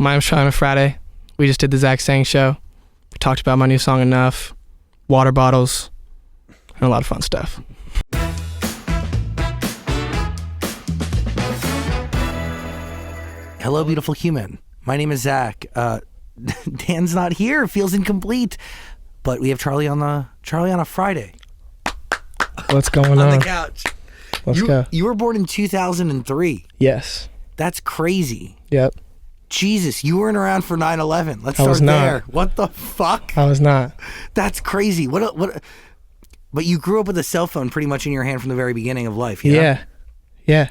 My name's Charlie on a Friday. We just did the Zach Sang show. We talked about my new song Enough, water bottles, and a lot of fun stuff. Hello, beautiful human. My name is Zach. Dan's not here. Feels incomplete. But we have Charlie on a Friday. What's going on? On the couch. Let's go. You were born in 2003. Yes. That's crazy. Yep. Jesus, you weren't around for 9/11. Let's I was start not. there. What the fuck? I was not. That's crazy. What? But you grew up with a cell phone pretty much in your hand from the very beginning of life. You know? Yeah. Yeah.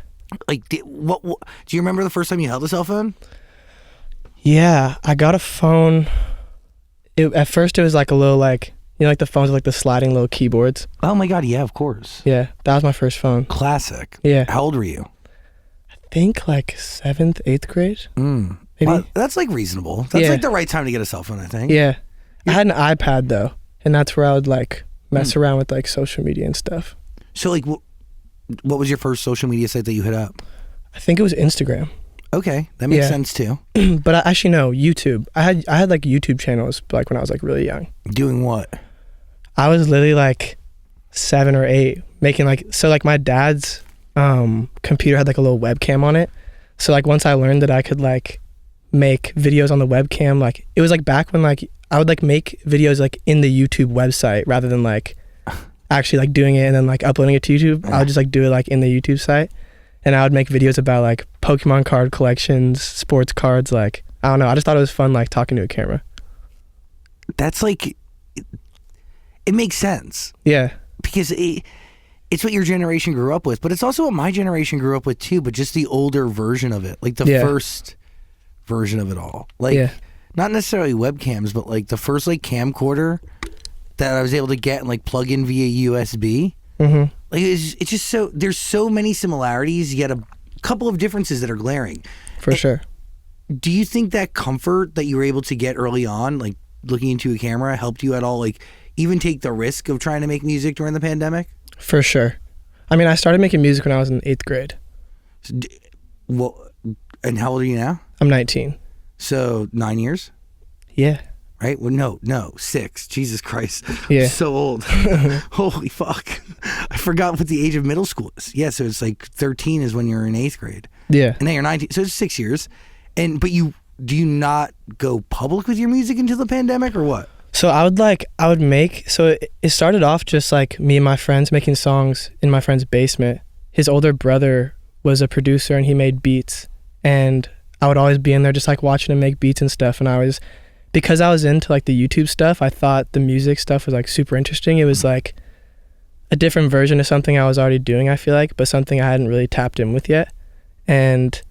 Like, do you remember the first time you held a cell phone? Yeah. I got a phone. At first, it was like a little like, you know, like the phones with like the sliding little keyboards. Oh my God, yeah, of course. Yeah. That was my first phone. Classic. Yeah. How old were you? I think like 7th, 8th grade. Maybe. Well, that's like reasonable. That's Yeah. like the right time to get a cell phone, I think. Yeah. I had an iPad though, and that's where I would like mess around with like social media and stuff. So like, what was your first social media site that you hit up? I think it was Instagram. Okay, that makes Yeah. sense too. But I actually no, YouTube. I had like YouTube channels like when I was like really young. Doing what? I was literally like 7 or 8 making like, so like my dad's computer had like a little webcam on it. So like once I learned that I could like make videos on the webcam, like it was like back when like I would like make videos like in the YouTube website rather than like actually like doing it and then like uploading it to YouTube. I would just like do it like in the YouTube site, and I would make videos about like Pokemon card collections, sports cards. Like I don't know, I just thought it was fun like talking to a camera. That's like, it makes sense. Yeah. Because it's what your generation grew up with, but it's also what my generation grew up with too, but just the older version of it, like the first version of it all. Like, not necessarily webcams, but like the first like camcorder that I was able to get and like plug in via USB. Mm-hmm. Like it's just so, there's so many similarities, yet a couple of differences that are glaring. For sure. Do you think that comfort that you were able to get early on, like looking into a camera, helped you at all, like even take the risk of trying to make music during the pandemic? For sure. I mean, I started making music when I was in 8th grade. So, and how old are you now? I'm 19. So 9 years? Yeah. Right? Well, no, 6. Jesus Christ. Yeah. I'm so old. Holy fuck. I forgot what the age of middle school is. Yeah, so it's like 13 is when you're in 8th grade. Yeah. And then you're 19. So it's 6 years. But do you not go public with your music until the pandemic or what? So it started off just like me and my friends making songs in my friend's basement. His older brother was a producer and he made beats, and I would always be in there just like watching him make beats and stuff. And because I was into like the YouTube stuff, I thought the music stuff was like super interesting. It was like a different version of something I was already doing, I feel like, but something I hadn't really tapped in with yet. And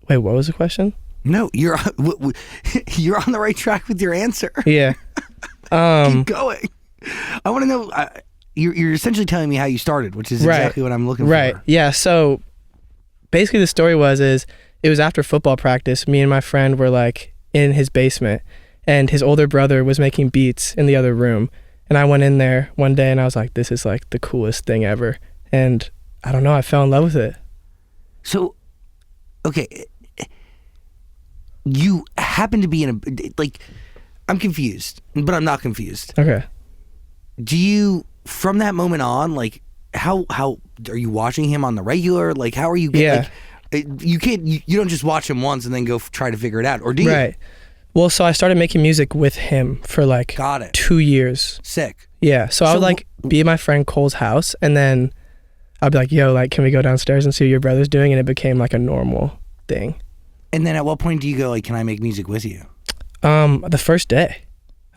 wait, what was the question? No, you're on the right track with your answer. Yeah. Keep going. I want to know, you're essentially telling me how you started, which is exactly what I'm looking for. Right. Yeah. So basically the story it was after football practice. Me and my friend were like in his basement, and his older brother was making beats in the other room. And I went in there one day and I was like, this is like the coolest thing ever. And I don't know, I fell in love with it. So, okay. You happen to be I'm confused, but I'm not confused. Okay. Do you, from that moment on, like, how are you watching him on the regular? Like, how are you getting, you don't just watch him once and then go try to figure it out, or do you? Right. Well, so I started making music with him for like 2 years. Sick. Yeah. So I would like be at my friend Cole's house, and then I'd be like, yo, like, can we go downstairs and see what your brother's doing? And it became like a normal thing. And then at what point do you go like, can I make music with you? The first day.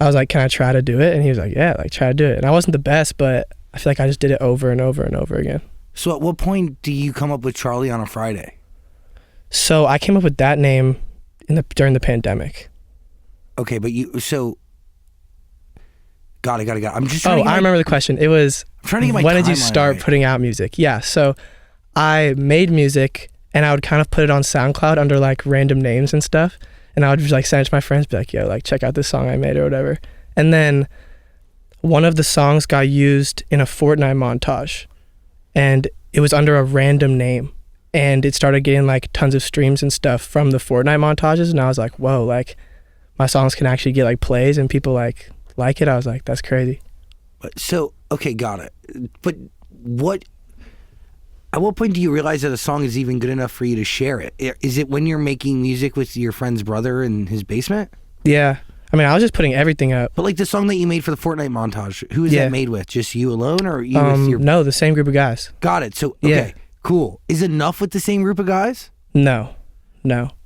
I was like, can I try to do it? And he was like, yeah, like try to do it. And I wasn't the best, but I feel like I just did it over and over and over again. So at what point do you come up with Charlie on a Friday? So I came up with that name during the pandemic. Okay, but got it. I'm just trying to get I remember the question. It was, I'm trying to get my when did you timeline start right. putting out music? Yeah, so I made music and I would kind of put it on SoundCloud under like random names and stuff. And I would just like send it to my friends, be like, yo, like check out this song I made or whatever. And then one of the songs got used in a Fortnite montage, and it was under a random name. and it started getting like tons of streams and stuff from the Fortnite montages, and I was like, whoa, like my songs can actually get like plays and people like it. I was like, that's crazy. So, okay, got it. But at what point do you realize that a song is even good enough for you to share it? Is it when you're making music with your friend's brother in his basement? Yeah. I mean, I was just putting everything up. But like the song that you made for the Fortnite montage, who is that made with? Just you alone, or you with your... No, the same group of guys. Got it. So, okay, cool. Is it enough with the same group of guys? No.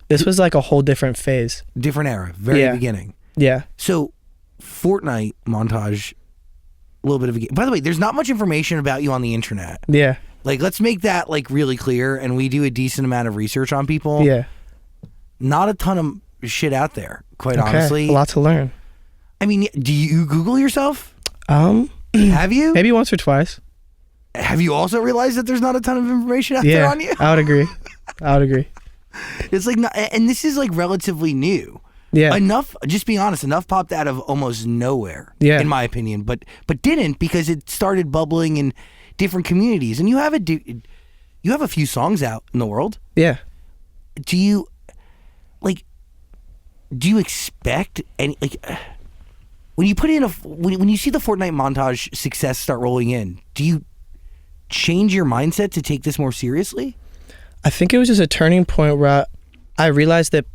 This was like a whole different phase. Different era, very beginning. Yeah. So, Fortnite montage, a little bit of a... By the way, there's not much information about you on the internet. Yeah. Like, let's make that like really clear, and we do a decent amount of research on people. Yeah. Not a ton of shit out there, quite honestly. A lot to learn. I mean, do you Google yourself? Have you? Maybe once or twice. Have you also realized that there's not a ton of information out there on you? I would agree. It's like, and this is like relatively new. Yeah. Enough, just being honest, enough popped out of almost nowhere, in my opinion, but didn't, because it started bubbling in different communities. And you have a few songs out in the world. Yeah. Do you expect any, like, when you put in when you see the Fortnite montage success start rolling in, do you change your mindset to take this more seriously? I think it was just a turning point where I realized that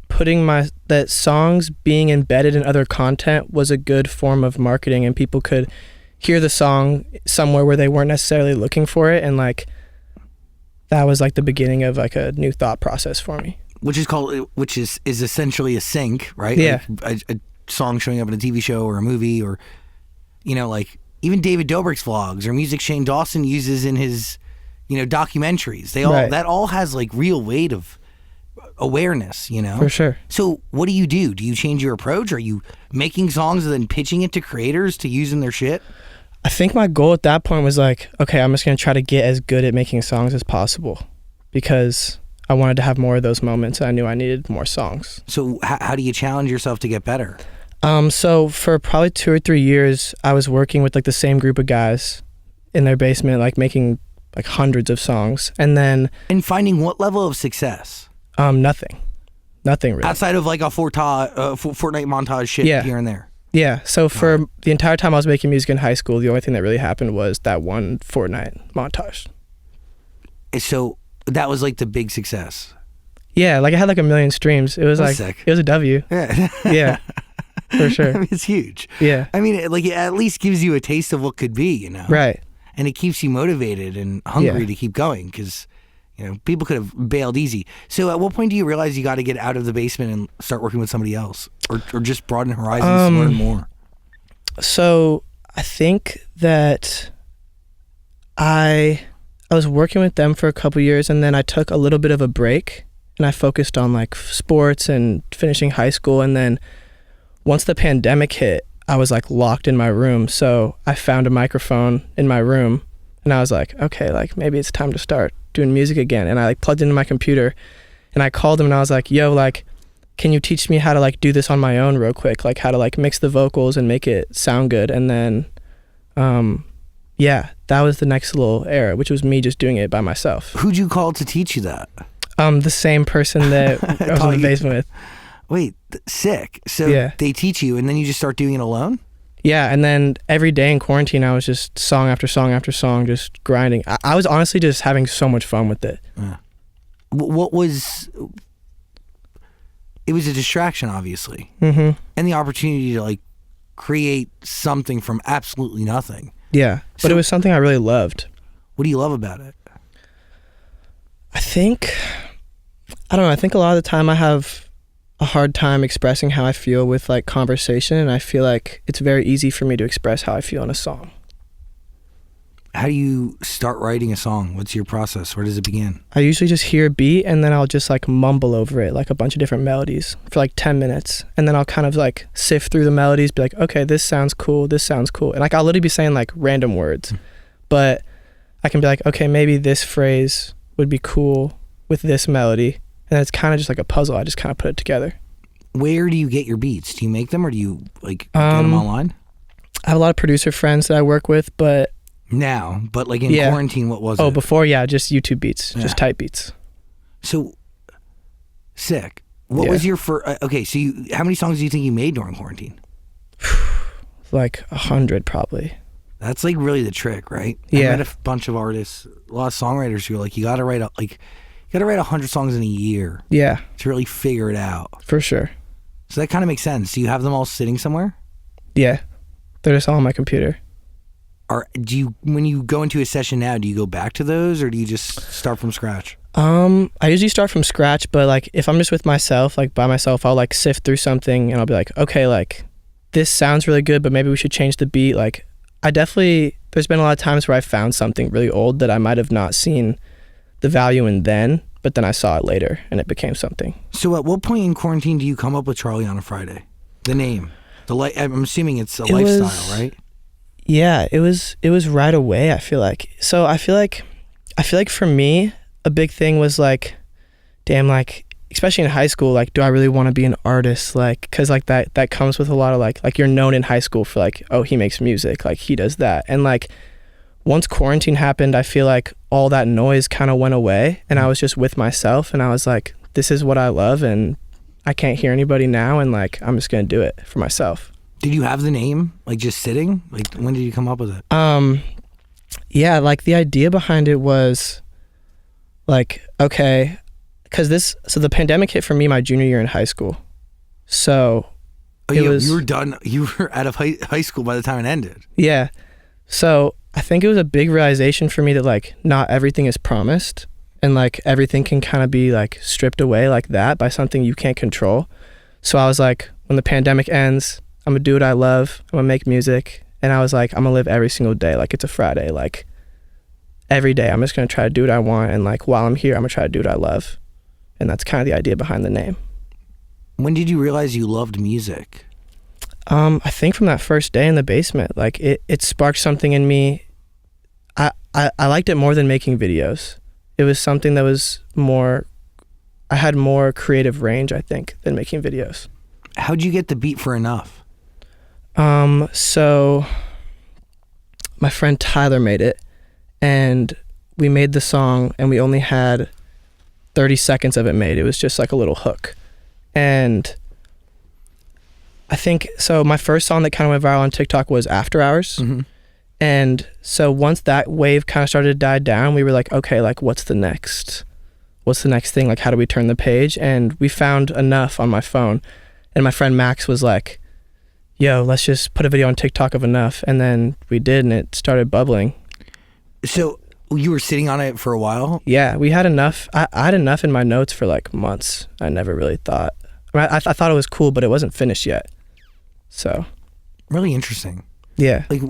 that songs being embedded in other content was a good form of marketing, and people could hear the song somewhere where they weren't necessarily looking for it, and like that was like the beginning of like a new thought process for me. Which is essentially a sync, right? Yeah. Like a song showing up in a TV show or a movie, or, you know, like even David Dobrik's vlogs or music Shane Dawson uses in his, you know, documentaries. That all has like real weight of awareness, you know? For sure. So what do? Do you change your approach? Are you making songs and then pitching it to creators to use in their shit? I think my goal at that point was like, okay, I'm just going to try to get as good at making songs as possible, because I wanted to have more of those moments. I knew I needed more songs. So how do you challenge yourself to get better? So for probably 2 or 3 years, I was working with like the same group of guys in their basement, like making like hundreds of songs. And finding what level of success? Nothing really. Outside of like a Fortnite montage shit here and there. Yeah. So for the entire time I was making music in high school, the only thing that really happened was that one Fortnite montage. So that was like the big success. Yeah, like I had like 1 million streams. It was like sick. It was a W. Yeah. Yeah. For sure. I mean, it's huge. Yeah. I mean, like, it at least gives you a taste of what could be, you know? Right. And it keeps you motivated and hungry to keep going, because, you know, people could have bailed easy. So at what point do you realize you got to get out of the basement and start working with somebody else, or just broaden horizons to learn more? So I think that I was working with them for a couple years, and then I took a little bit of a break and I focused on like sports and finishing high school. And then once the pandemic hit, I was like locked in my room. So I found a microphone in my room and I was like, okay, like maybe it's time to start doing music again. And I like plugged into my computer and I called him and I was like, yo, like, can you teach me how to like do this on my own real quick? Like how to like mix the vocals and make it sound good. And then, that was the next little era, which was me just doing it by myself. Who'd you call to teach you that? The same person that I was in the basement with. Wait, sick. So they teach you and then you just start doing it alone? Yeah, and then every day in quarantine, I was just song after song after song, just grinding. I was honestly just having so much fun with it. Yeah. It was a distraction, obviously. Mm-hmm. And the opportunity to like create something from absolutely nothing. Yeah, but it was something I really loved. What do you love about it? I think a lot of the time I have a hard time expressing how I feel with like conversation, and I feel like it's very easy for me to express how I feel in a song. How do you start writing a song? What's your process? Where does it begin? I usually just hear a beat and then I'll just like mumble over it, like a bunch of different melodies for like 10 minutes. And then I'll kind of like sift through the melodies, be like, okay, this sounds cool. And like I'll literally be saying like random words, but I can be like, okay, maybe this phrase would be cool with this melody. And it's kind of just like a puzzle. I just kind of put it together. Where do you get your beats? Do you make them or do you like get them online? I have a lot of producer friends that I work with, but like in quarantine, what was it? Oh, before, just YouTube beats, just type beats. So sick. What was your first? Okay, so how many songs do you think you made during quarantine? Like 100 probably. That's like really the trick, right? Yeah. I met a bunch of artists, a lot of songwriters who are like, you got to write 100 songs in a year. Yeah. To really figure it out. For sure. So that kind of makes sense. Do you have them all sitting somewhere? Yeah. They're just all on my computer. Or when you go into a session now, do you go back to those or do you just start from scratch? I usually start from scratch, but like if I'm just with myself, like by myself, I'll like sift through something and I'll be like, okay, like this sounds really good, but maybe we should change the beat. Like there's been a lot of times where I found something really old that I might have not seen the value in then, but then I saw it later and it became something. So at what point in quarantine do you come up with Charlie on a Friday? The name, I'm assuming it's a lifestyle, right? Yeah, it was right away. I feel like for me, a big thing was like, damn, like especially in high school, like, do I really want to be an artist? Like, because like that comes with a lot of like you're known in high school for like, oh, he makes music, like he does that. And like once quarantine happened, I feel like all that noise kind of went away and I was just with myself and I was like, this is what I love and I can't hear anybody now and like I'm just gonna do it for myself. Did you have the name like just sitting? Like when did you come up with it? Yeah, like the idea behind it was like, okay, because the pandemic hit for me my junior year in high school. So you were done. You were out of high school by the time it ended. Yeah. So I think it was a big realization for me that like not everything is promised and like everything can kind of be like stripped away like that by something you can't control. So I was like, when the pandemic ends, I'm gonna do what I love. I'm gonna make music. And I was like, I'm gonna live every single day like it's a Friday. Like every day I'm just gonna try to do what I want. And like while I'm here, I'm gonna try to do what I love. And that's kind of the idea behind the name. When did you realize you loved music? I think from that first day in the basement, like it sparked something in me. I liked it more than making videos. It was something that was I had more creative range, I think, than making videos. How'd you get the beat for Enough? So my friend Tyler made it and we made the song and we only had 30 seconds of it made. It was just like a little hook. And I think, so my first song that kind of went viral on TikTok was After Hours. Mm-hmm. And so once that wave kind of started to die down, we were like, okay, like what's the next thing? Like how do we turn the page? And we found Enough on my phone. And my friend Max was like, yo, let's just put a video on TikTok of Enough. And then we did and it started bubbling. So you were sitting on it for a while? Yeah, we had enough. I had enough in my notes for like months. I never really thought. I thought it was cool, but it wasn't finished yet. So. Really interesting. Yeah. Like,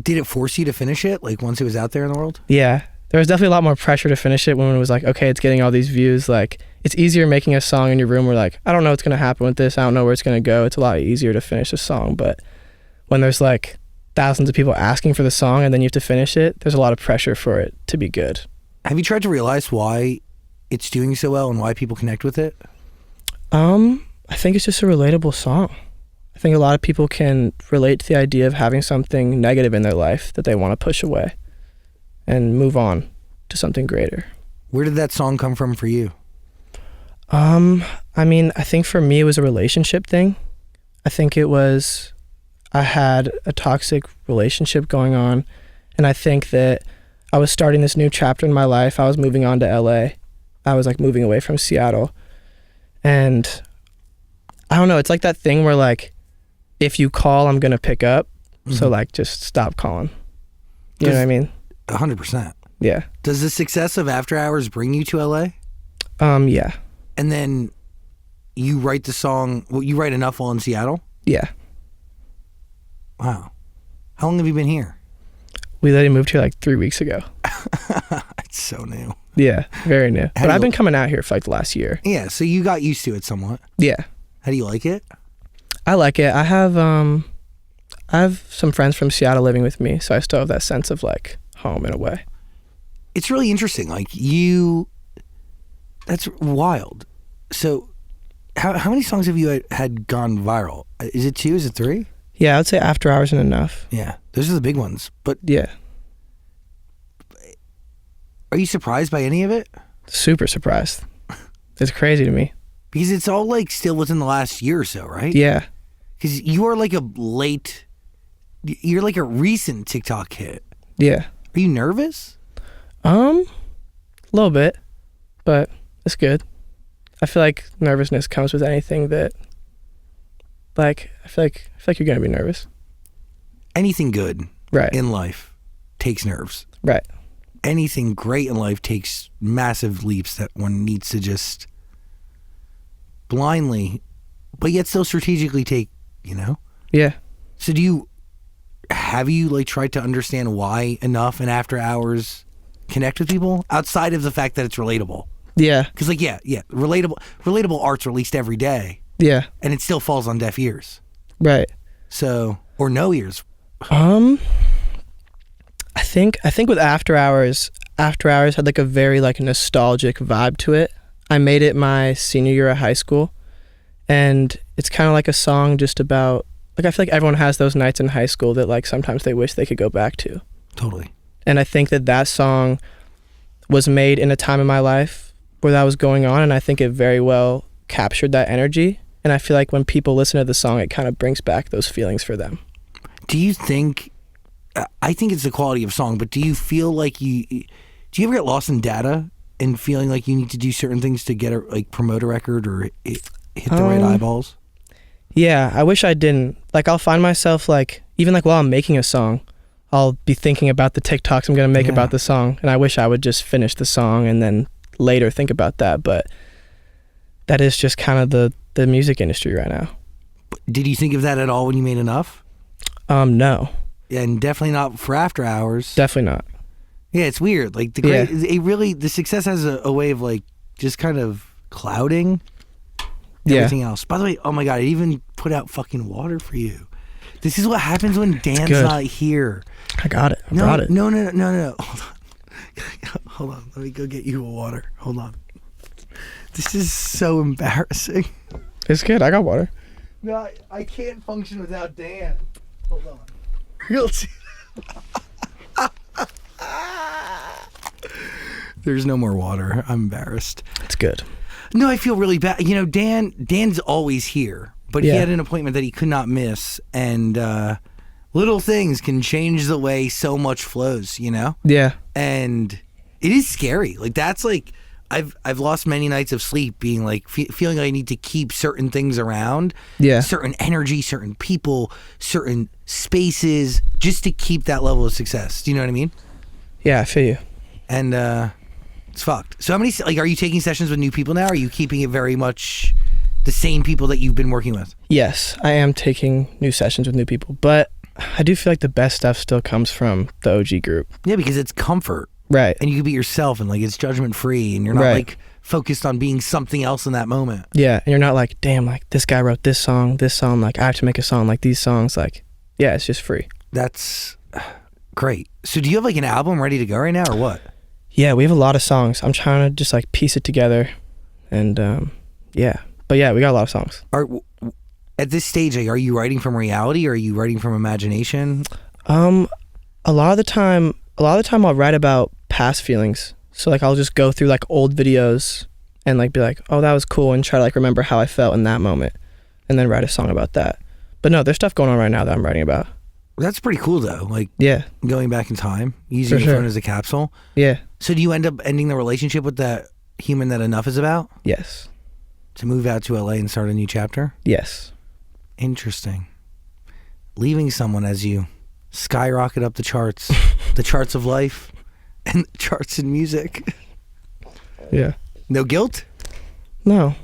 did it force you to finish it? Like once it was out there in the world? Yeah. There was definitely a lot more pressure to finish it when it was like, okay, it's getting all these views. Like it's easier making a song in your room where like, I don't know what's going to happen with this. I don't know where it's going to go. It's a lot easier to finish a song. But when there's like thousands of people asking for the song and then you have to finish it, there's a lot of pressure for it to be good. Have you tried to realize why it's doing so well and why people connect with it? I think it's just a relatable song. I think a lot of people can relate to the idea of having something negative in their life that they want to push away and move on to something greater. Where did that song come from for you? I mean, I think for me it was a relationship thing. I think it was, I had a toxic relationship going on, and I think that I was starting this new chapter in my life. I was moving on to LA. I was like moving away from Seattle. And I don't know, it's like that thing where like, if you call, I'm going to pick up. Mm-hmm. So like, just stop calling. You know what I mean? 100%. Yeah. Does the success of After Hours bring you to LA? Yeah. And then you write the song, you write Enough while in Seattle? Yeah. Wow. How long have you been here? We literally moved here like 3 weeks ago. It's so new. Yeah, very new. But I've been coming out here for like the last year. Yeah, so you got used to it somewhat. Yeah. How do you like it? I like it. I have some friends from Seattle living with me, so I still have that sense of like home in a way. It's really interesting. Like that's wild. So how many songs have you had gone viral? Is it 2? Is it 3? Yeah, I would say After Hours and Enough. Yeah, those are the big ones. But yeah, Are you surprised by any of it? Super surprised. It's crazy to me. Because it's all like still within the last year or so, right? Yeah. Because you are like you're like a recent TikTok hit. Yeah. Are you nervous? A little bit, but it's good. I feel like nervousness comes with anything that, like, I feel like you're gonna be nervous. Anything good, right, in life takes nerves. Right. Anything great in life takes massive leaps that one needs to just blindly, but yet still strategically take. You know? Yeah. So have you like tried to understand why Enough and After Hours connect with people outside of the fact that it's relatable? Yeah. Because like relatable art's released every day. Yeah. And it still falls on deaf ears. Right. So, or no ears. I think with After Hours had like a very like nostalgic vibe to it. I made it my senior year of high school, and it's kind of like a song just about, like, I feel like everyone has those nights in high school that like sometimes they wish they could go back to. Totally. And I think that song was made in a time in my life where that was going on, and I think it very well captured that energy. And I feel like when people listen to the song, it kind of brings back those feelings for them. Do you think, I think it's the quality of song, but do you feel like do you ever get lost in data and feeling like you need to do certain things to get like promote a record or hit the right eyeballs? Yeah, I wish I didn't. Like, I'll find myself like, even like while I'm making a song, I'll be thinking about the TikToks I'm going to make about the song. And I wish I would just finish the song and then later think about that. But that is just kind of the music industry right now. Did you think of that at all when you made Enough? No. And definitely not for After Hours. Definitely not. Yeah, it's weird. Like the success has a way of like just kind of clouding everything else. By the way, oh my God, I even put out fucking water for you. This is what happens when Dan's not here. I got it. I brought it. No. Hold on. Let me go get you a water. Hold on. This is so embarrassing. It's good. I got water. No, I can't function without Dan. Hold on. Real There's no more water. I'm embarrassed. It's good. No, I feel really bad. You know, Dan's always here, but he had an appointment that he could not miss, and little things can change the way so much flows, you know? Yeah. And it is scary. Like, that's like, I've lost many nights of sleep being like, feeling like I need to keep certain things around. Yeah. Certain energy, certain people, certain spaces, just to keep that level of success. Do you know what I mean? Yeah, I feel you. And it's fucked. So how many, like, are you taking sessions with new people now? Or are you keeping it very much the same people that you've been working with? Yes, I am taking new sessions with new people, but I do feel like the best stuff still comes from the OG group. Yeah, because it's comfort. Right. And you can be yourself, and like it's judgment free, and you're not like focused on being something else in that moment. Yeah, and you're not like, damn, like this guy wrote this song, like I have to make a song like these songs. Like, yeah, it's just free. That's great. So do you have like an album ready to go right now, or what? Yeah, we have a lot of songs. I'm trying to just like piece it together, and yeah. But yeah, we got a lot of songs. At this stage, like, are you writing from reality, or are you writing from imagination? A lot of the time I'll write about past feelings. So like I'll just go through like old videos and like be like, oh, that was cool, and try to like remember how I felt in that moment, and then write a song about that. But no, there's stuff going on right now that I'm writing about. That's pretty cool though. Like, yeah, going back in time, using your phone as a capsule. Yeah. So do you end up ending the relationship with that human that Enough is about? Yes. To move out to LA and start a new chapter? Yes. Interesting. Leaving someone as you skyrocket up the charts, the charts of life, and the charts in music. Yeah. No guilt? No.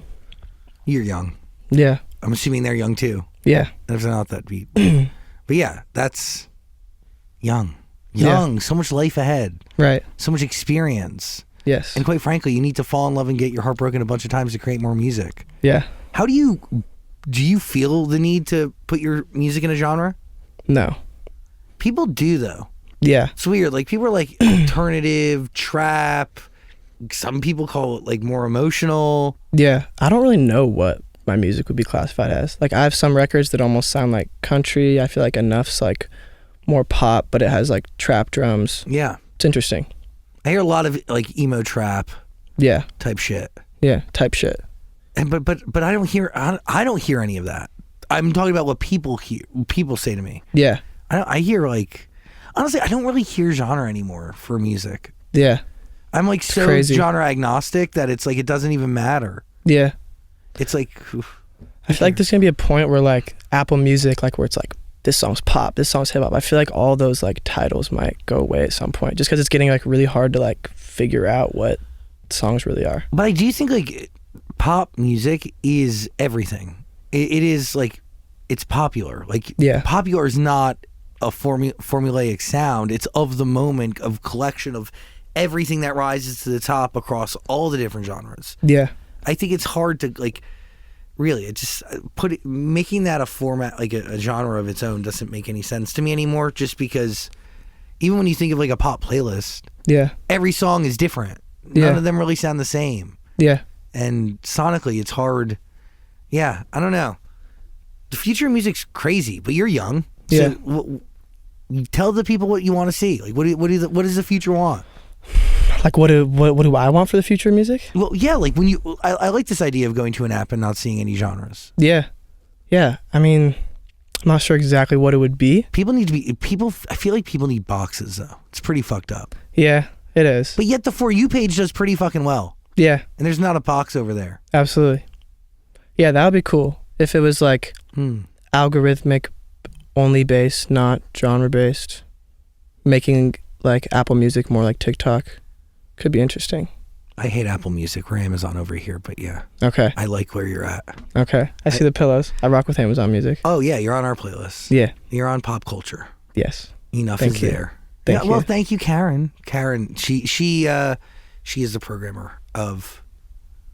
You're young. Yeah. I'm assuming they're young too. Yeah. If they're not, that beat. But yeah, that's young. Young. Yeah. So much life ahead. Right. So much experience. Yes. And quite frankly, you need to fall in love and get your heart broken a bunch of times to create more music. Yeah. How do you feel the need to put your music in a genre? No. People do though. Yeah. It's weird. Like, people are like alternative, trap. Some people call it like more emotional. Yeah. I don't really know what my music would be classified as. Like, I have some records that almost sound like country. I feel like Enough's like more pop, but it has like trap drums. Yeah. It's interesting. I hear a lot of like emo trap. Yeah. Type shit. Yeah. Type shit. And but I don't hear any of that. I'm talking about what people say to me. Yeah. I hear like, honestly, I don't really hear genre anymore for music. Yeah. I'm like so crazy. Genre agnostic that it's like it doesn't even matter. Yeah. It's like, I feel like there's gonna be a point where like Apple Music, like where it's like this song's pop, this song's hip hop. I feel like all those like titles might go away at some point, just because it's getting like really hard to like figure out what songs really are. But I do think like pop music is everything. It is like, it's popular. Like, popular is not a formulaic sound. It's of the moment, of collection of everything that rises to the top across all the different genres. Yeah. I think it's hard to like, really, it just making that a format, like a genre of its own, doesn't make any sense to me anymore, just because even when you think of like a pop playlist, every song is different. None of them really sound the same. Yeah. And sonically, it's hard. Yeah, I don't know. The future of music's crazy, but you're young. So tell the people what you want to see. Like, what does the future want? Like, what do I want for the future of music? Well, yeah, like when I like this idea of going to an app and not seeing any genres. Yeah. Yeah. I mean, I'm not sure exactly what it would be. I feel like people need boxes, though. It's pretty fucked up. Yeah, it is. But yet the For You page does pretty fucking well. Yeah. And there's not a box over there. Absolutely. Yeah, that would be cool if it was like algorithmic only based, not genre based. Making like Apple Music more like TikTok could be interesting. I hate Apple Music. We're Amazon over here, but yeah. Okay. I like where you're at. Okay. I see the pillows. I rock with Amazon Music. Oh yeah, you're on our playlist. Yeah. You're on pop culture. Yes. Enough is there. Thank you. Well, thank you, Karen. Karen, she is the programmer of.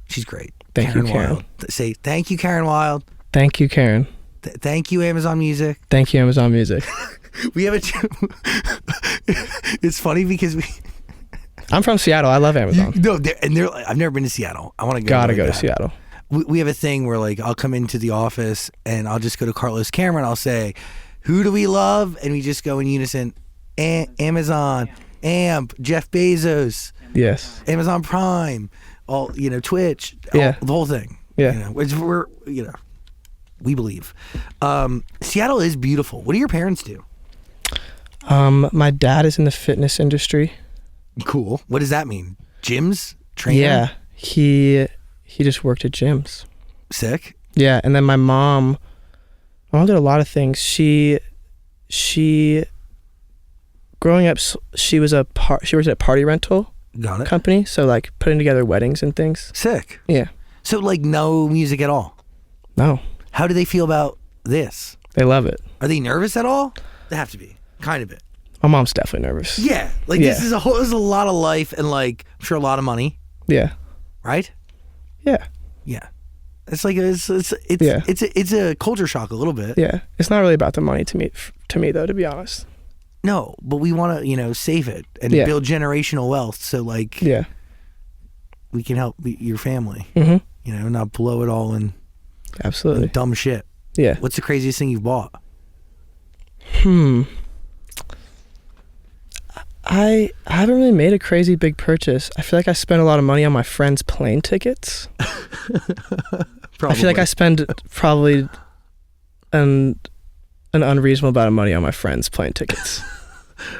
She's great. Thank you, Karen. Wild. Say thank you, Karen Wild. Thank you, Karen. Thank you, Amazon Music. Thank you, Amazon Music. We have it's funny because I'm from Seattle. I love Amazon. I've never been to Seattle. I want to go. Gotta go to Seattle. We have a thing where like I'll come into the office and I'll just go to Carlos Cameron. I'll say, "Who do we love?" And we just go in unison. Amazon, AMP, Jeff Bezos. Yes. Amazon Prime. All Twitch. The whole thing. Yeah. We're we believe. Seattle is beautiful. What do your parents do? My dad is in the fitness industry. Cool. What does that mean? Gyms? Trainer? Yeah. He just worked at gyms. Sick. Yeah, and then my mom did a lot of things. She growing up, she worked at a party rental company, so like putting together weddings and things. Sick. Yeah. So like no music at all? No. How do they feel about this? They love it. Are they nervous at all? They have to be. Kind of it. My mom's definitely nervous. Yeah. Like this is a lot of life and like I'm sure a lot of money. Yeah. Right? Yeah. Yeah. It's like it's a culture shock a little bit. Yeah. It's not really about the money to me though, to be honest. No, but we want to, save it and build generational wealth so like we can help your family. Mm-hmm. Not blow it all in absolutely dumb shit. Yeah. What's the craziest thing you've bought? I haven't really made a crazy big purchase. I feel like I spent a lot of money on my friends' plane tickets. I feel like I spend probably an unreasonable amount of money on my friends' plane tickets.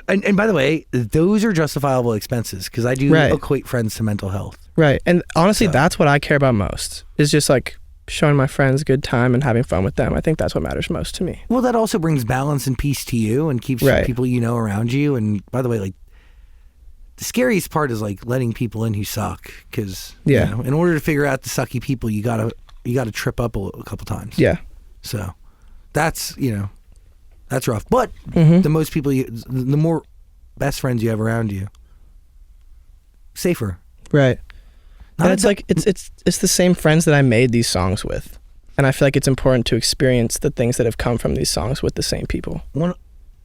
And by the way, those are justifiable expenses because I do equate friends to mental health. Right. And honestly, that's what I care about most is just like showing my friends a good time and having fun with them. I think that's what matters most to me. Well, that also brings balance and peace to you and keeps people around you. And by the way, like the scariest part is like letting people in who suck because in order to figure out the sucky people, you gotta trip up a couple times. Yeah. So that's that's rough. But the most people the more best friends you have around you, safer. Right. And it's like it's the same friends that I made these songs with, and I feel like it's important to experience the things that have come from these songs with the same people.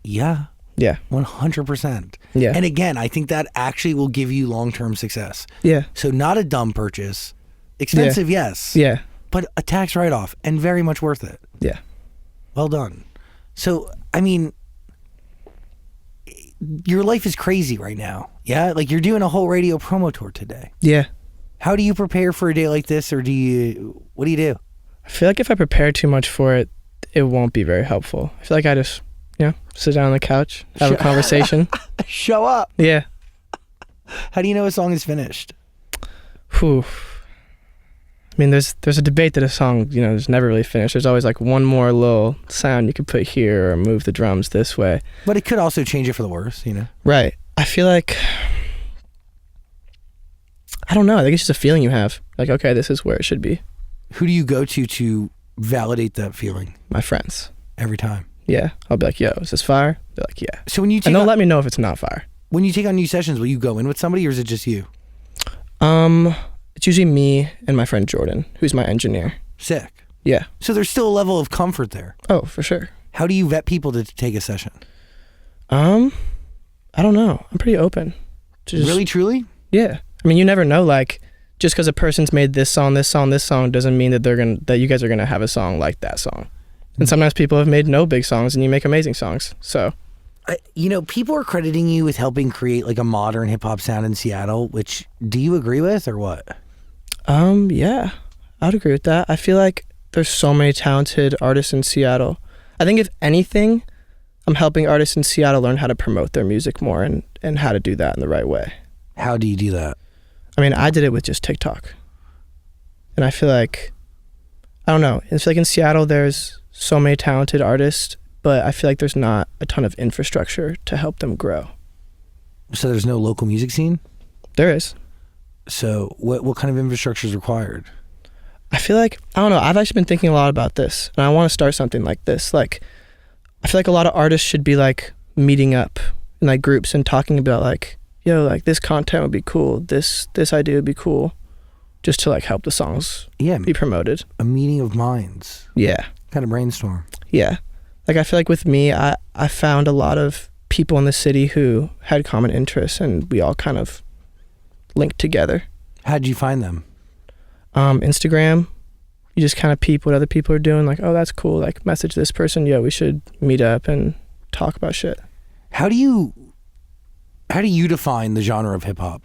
Yeah. 100%. Yeah. And again, I think that actually will give you long-term success. Yeah. So not a dumb purchase, expensive, yes. Yeah. But a tax write-off and very much worth it. Yeah. Well done. So I mean, your life is crazy right now. Yeah, like you're doing a whole radio promo tour today. Yeah. How do you prepare for a day like this, or what do you do? I feel like if I prepare too much for it, it won't be very helpful. I feel like I just, sit down on the couch, have a conversation. Show up. Yeah. How do you know a song is finished? Whew. I mean, there's a debate that a song, is never really finished. There's always like one more little sound you could put here or move the drums this way. But it could also change it for the worse, Right. I feel like, I don't know. I think it's just a feeling you have. Like, okay, this is where it should be. Who do you go to validate that feeling? My friends. Every time? Yeah. I'll be like, yo, is this fire? They're like, yeah. So when you and they'll let me know if it's not fire. When you take on new sessions, will you go in with somebody or is it just you? It's usually me and my friend Jordan, who's my engineer. Sick. Yeah. So there's still a level of comfort there. Oh, for sure. How do you vet people to take a session? I don't know. I'm pretty open. Really, truly? Yeah. I mean, you never know. Like, just because a person's made this song doesn't mean that you guys are gonna have a song like that song. And sometimes people have made no big songs, and you make amazing songs. So, people are crediting you with helping create like a modern hip hop sound in Seattle. Which do you agree with, or what? Yeah, I'd agree with that. I feel like there's so many talented artists in Seattle. I think if anything, I'm helping artists in Seattle learn how to promote their music more and how to do that in the right way. How do you do that? I mean, I did it with just TikTok. And I feel like, I don't know. It's like in Seattle, there's so many talented artists, but I feel like there's not a ton of infrastructure to help them grow. So there's no local music scene? There is. So what kind of infrastructure is required? I feel like, I don't know, I've actually been thinking a lot about this, and I want to start something like this. Like, I feel like a lot of artists should be like meeting up in like groups and talking about like, yo, like this content would be cool, this idea would be cool, just to like help the songs be promoted. A meeting of minds. Yeah. Kind of brainstorm. Yeah. Like, I feel like with me, I found a lot of people in the city who had common interests, and we all kind of linked together. How'd you find them? Instagram. You just kind of peep what other people are doing. Like, oh, that's cool. Like, message this person. Yo, we should meet up and talk about shit. How do you define the genre of hip hop?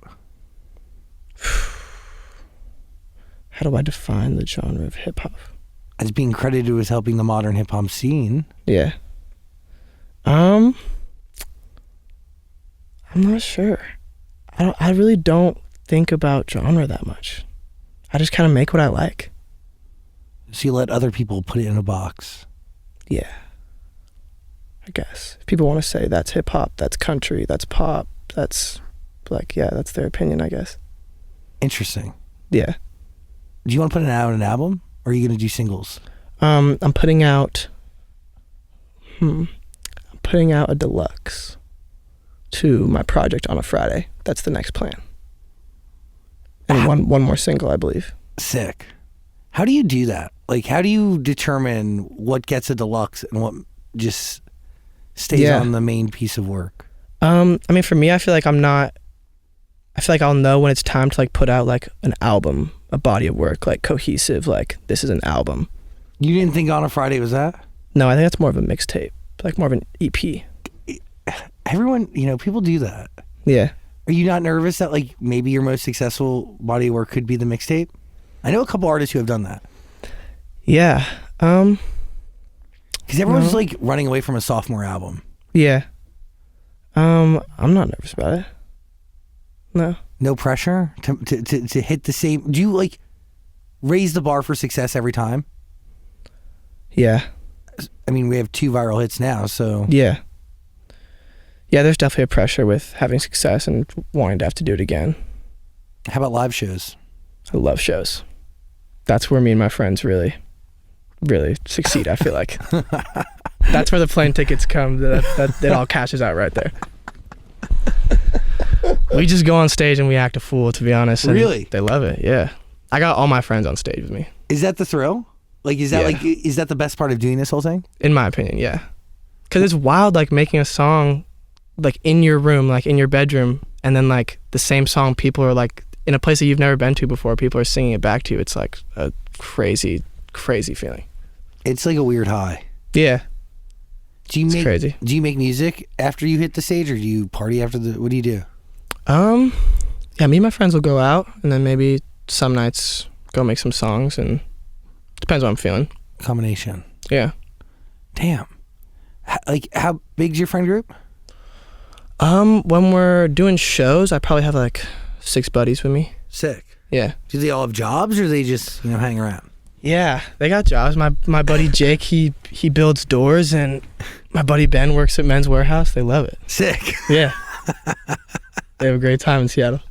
How do I define the genre of hip hop? As being credited with helping the modern hip hop scene. Yeah. I'm not sure. I really don't think about genre that much. I just kind of make what I like. So you let other people put it in a box. Yeah. I guess. If people want to say that's hip hop, that's country, that's pop, that's like, yeah, that's their opinion, I guess. Interesting. Yeah. Do you want to put out an album, or are you going to do singles? I'm putting out a deluxe to my project on a Friday. That's the next plan. And one more single, I believe. Sick. How do you do that? Like, how do you determine what gets a deluxe and what just stays on the main piece of work? I mean, for me, I feel like I'll know when it's time to like put out like an album, a body of work, like cohesive, like this is an album. You didn't think On a Friday was that? No, I think that's more of a mixtape, like more of an EP. Everyone, people do that. Yeah. Are you not nervous that like maybe your most successful body of work could be the mixtape? I know a couple artists who have done that. Yeah. Because everyone's like running away from a sophomore album. Yeah. I'm not nervous about it. No. No pressure to hit the same. Do you like raise the bar for success every time? Yeah. I mean, we have 2 viral hits now, so. Yeah. Yeah, there's definitely a pressure with having success and wanting to have to do it again. How about live shows? I love shows. That's where me and my friends really succeed, I feel like. That's where the plane tickets come. That it all cashes out right there. We just go on stage and we act a fool, to be honest. Really? They love it, yeah. I got all my friends on stage with me. Is that the thrill? Like, is that the best part of doing this whole thing? In my opinion, yeah. Because it's wild, like, making a song, like, in your room, like, in your bedroom, and then, like, the same song, people are, like, in a place that you've never been to before, people are singing it back to you. It's, like, a crazy, crazy feeling. It's like a weird high. Yeah. It's crazy. Do you make music after you hit the stage, or do you party after the? What do you do? Yeah, me and my friends will go out, and then maybe some nights go make some songs, and depends what I'm feeling. Combination. Yeah. Damn. How big's your friend group? When we're doing shows, I probably have like 6 buddies with me. Sick. Yeah. Do they all have jobs, or they just hang around? Yeah, they got jobs. My buddy Jake, he builds doors, and my buddy Ben works at Men's Warehouse. They love it. Sick. Yeah. They have a great time in Seattle.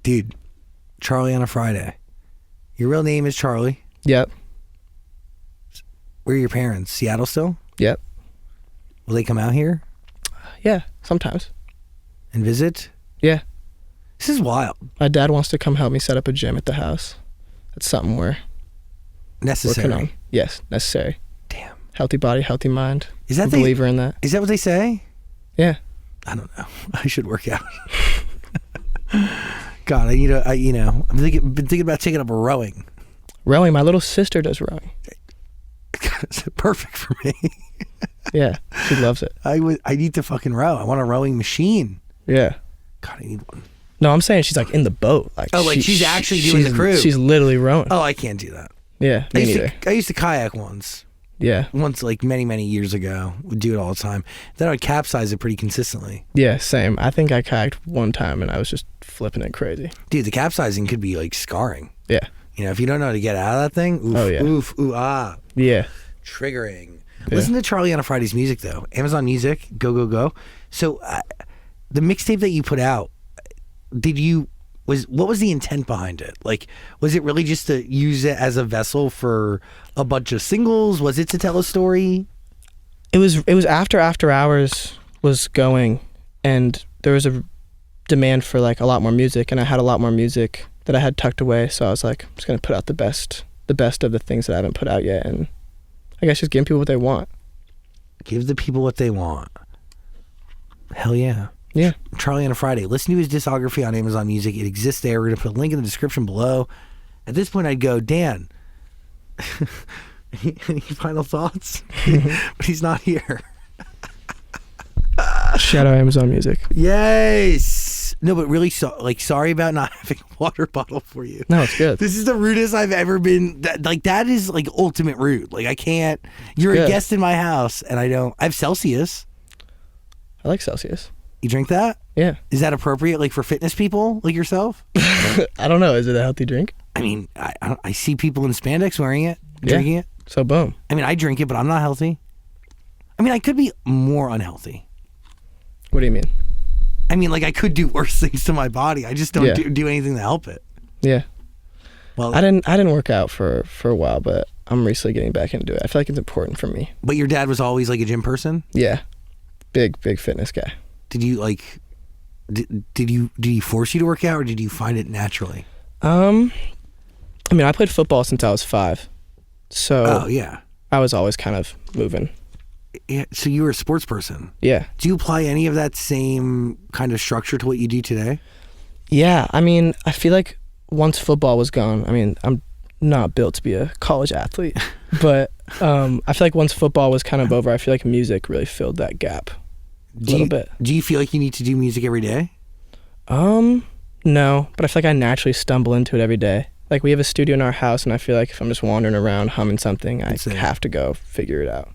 Dude, Charlie on a Friday. Your real name is Charlie. Yep. Where are your parents? Seattle still? Yep. Will they come out here? Yeah, sometimes. And visit? Yeah. This is wild. My dad wants to come help me set up a gym at the house. That's something we're necessary. Working on. Yes, necessary. Damn. Healthy body, healthy mind. Is that I'm a believer in that? Is that what they say? Yeah. I don't know. I should work out. God, I need to. I'm been thinking about taking up rowing. Rowing. My little sister does rowing. God, it's perfect for me. Yeah, she loves it. I need to fucking row. I want a rowing machine. Yeah. God, I need one. No, I'm saying she's like in the boat. Like she's actually doing the cruise. She's literally rowing. Oh, I can't do that. Yeah, me neither. I used to kayak once. Yeah. Once, like many years ago. Would do it all the time. Then I would capsize it pretty consistently. Yeah, same. I think I kayaked one time and I was just flipping it crazy. Dude, the capsizing could be like scarring. Yeah. If you don't know how to get out of that thing, oof, oof, ooh, ah. Yeah. Triggering. Yeah. Listen to Charlie on a Friday's music, though. Amazon Music, go. So, the mixtape that you put out, what was the intent behind it? Like, was it really just to use it as a vessel for a bunch of singles? Was it to tell a story? It was after Hours was going, and there was a demand for like a lot more music, and I had a lot more music that I had tucked away, so I was like, I'm just gonna put out the best of the things that I haven't put out yet, and I guess just giving people what they want. Give the people what they want. Hell yeah. Yeah. Charlie on a Friday. Listen to his discography on Amazon Music. It exists there. We're going to put a link in the description below. At this point, I'd go, Dan, any final thoughts? But he's not here. Shout out Amazon Music. Yes. No, but really, sorry about not having a water bottle for you. No, it's good. This is the rudest I've ever been. That is like ultimate rude. Like, I can't. You're a guest in my house, and I have Celsius. I like Celsius. You drink that? Yeah. Is that appropriate, like for fitness people like yourself? I don't know. Is it a healthy drink? I mean, I see people in spandex wearing it, drinking it. So boom. I mean, I drink it, but I'm not healthy. I mean, I could be more unhealthy. What do you mean? I mean, like I could do worse things to my body. I just don't do anything to help it. Yeah. Well, I didn't work out for a while, but I'm recently getting back into it. I feel like it's important for me. But your dad was always like a gym person? Yeah. Big fitness guy. Did you like? Did he force you to work out, or did you find it naturally? I mean, I played football since I was 5, so I was always kind of moving. Yeah, so you were a sports person. Yeah. Do you apply any of that same kind of structure to what you do today? Yeah, I mean, I feel like once football was gone, I mean, I'm not built to be a college athlete, but I feel like once football was kind of over, I feel like music really filled that gap a little bit. Do you feel like you need to do music every day? No, but I feel like I naturally stumble into it every day. Like, we have a studio in our house, and I feel like if I'm just wandering around humming something, I have to go figure it out.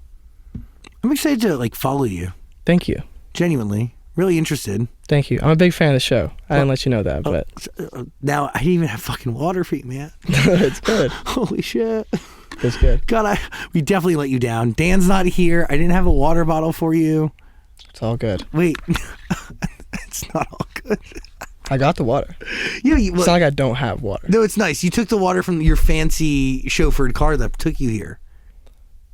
I'm excited to like follow you. Thank you. Genuinely, really interested. Thank you. I'm a big fan of the show. I didn't let you know that, but now I didn't even have fucking water for you, man. It's good. Holy shit. It's good. God, we definitely let you down. Dan's not here. I didn't have a water bottle for you. It's all good. Wait, it's not all good. I got the water. Yeah, it's not like I don't have water. No, it's nice. You took the water from your fancy chauffeured car that took you here.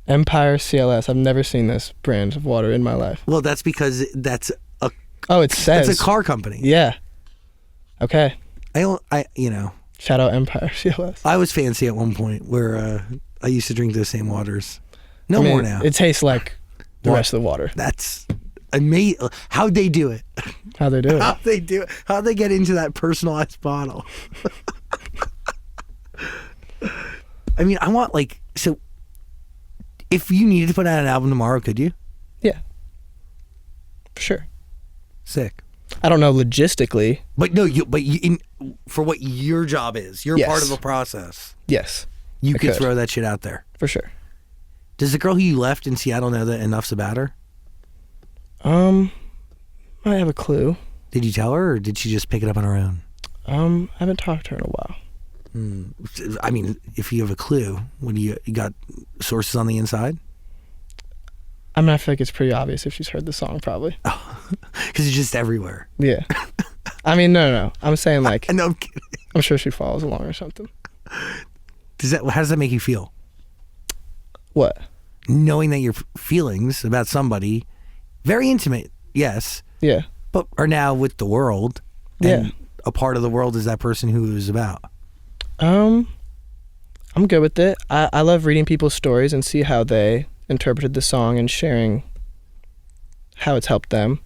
Empire CLS. I've never seen this brand of water in my life. Well, that's because that's a. Oh, it says it's a car company. Yeah. Okay. I Shout out Empire CLS. I was fancy at one point where I used to drink those same waters. More now. It tastes like the rest of the water. That's amazing. How'd they do it? How they do it? How'd they do it? How'd they get into that personalized bottle? I mean, I want If you needed to put out an album tomorrow, could you? Yeah. For sure. Sick. I don't know logistically. But no, for what your job is, you're part of the process. Yes. You could throw that shit out there. For sure. Does the girl who you left in Seattle know that enough's about her? I have a clue. Did you tell her, or did she just pick it up on her own? I haven't talked to her in a while. I mean, if you have a clue, when you got sources on the inside? I mean, I feel like it's pretty obvious if she's heard the song, probably. Oh, because it's just everywhere. Yeah. I mean, no. I'm saying like... No, I'm kidding. I'm sure she follows along or something. How does that make you feel? What? Knowing that your feelings about somebody, very intimate, yes. Yeah. But are now with the world. And a part of the world is that person who it was about. I'm good with it. I love reading people's stories and see how they interpreted the song and sharing how it's helped them.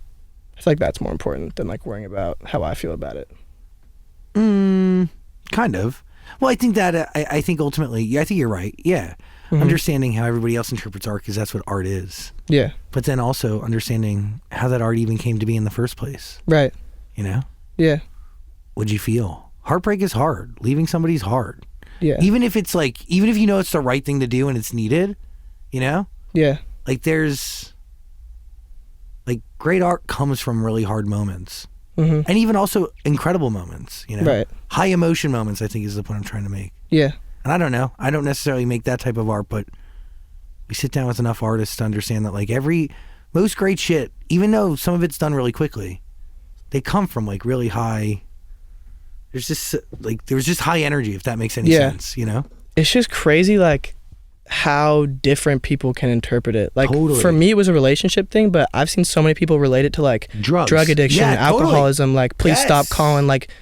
I feel like that's more important than like worrying about how I feel about it. Kind of. Well, I think that I think ultimately, I think you're right. Yeah. Mm-hmm. Understanding how everybody else interprets art, because that's what art is. Yeah. But then also understanding how that art even came to be in the first place. Right. You know? Yeah. What'd you feel? Heartbreak is hard. Leaving somebody's hard. Yeah. Even if it's like, even if you know it's the right thing to do and it's needed, you know? Yeah. Like there's, like great art comes from really hard moments. Mm-hmm. And even also incredible moments, you know? Right. High emotion moments, I think, is the point I'm trying to make. Yeah. And I don't know. I don't necessarily make that type of art, but we sit down with enough artists to understand that like most great shit, even though some of it's done really quickly, they come from like really high, there's just high energy, if that makes any sense, you know? It's just crazy like how different people can interpret it. Like for me it was a relationship thing, but I've seen so many people relate it to like drug addiction, alcoholism, like please stop calling, like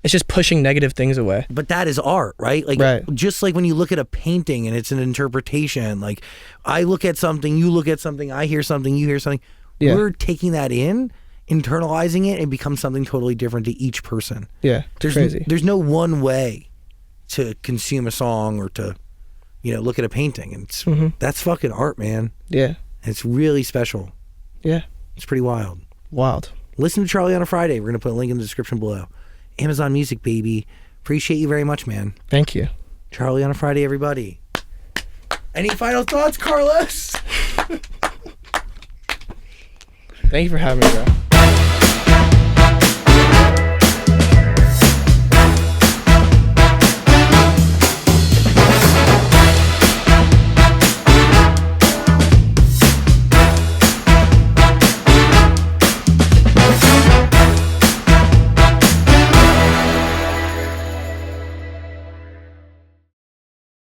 it's just pushing negative things away. But that is art, right? Like just like when you look at a painting and it's an interpretation, like I look at something, you look at something, I hear something, you hear something. Yeah. We're taking that in, internalizing it, and becomes something totally different to each person. Yeah, it's crazy. There's no one way to consume a song or to, you know, look at a painting. And that's fucking art, man. Yeah. It's really special. Yeah. It's pretty wild. Wild. Listen to Charlie on a Friday. We're going to put a link in the description below. Amazon Music, baby. Appreciate you very much, man. Thank you. Charlie on a Friday, everybody. Any final thoughts, Carlos? Thank you for having me, bro.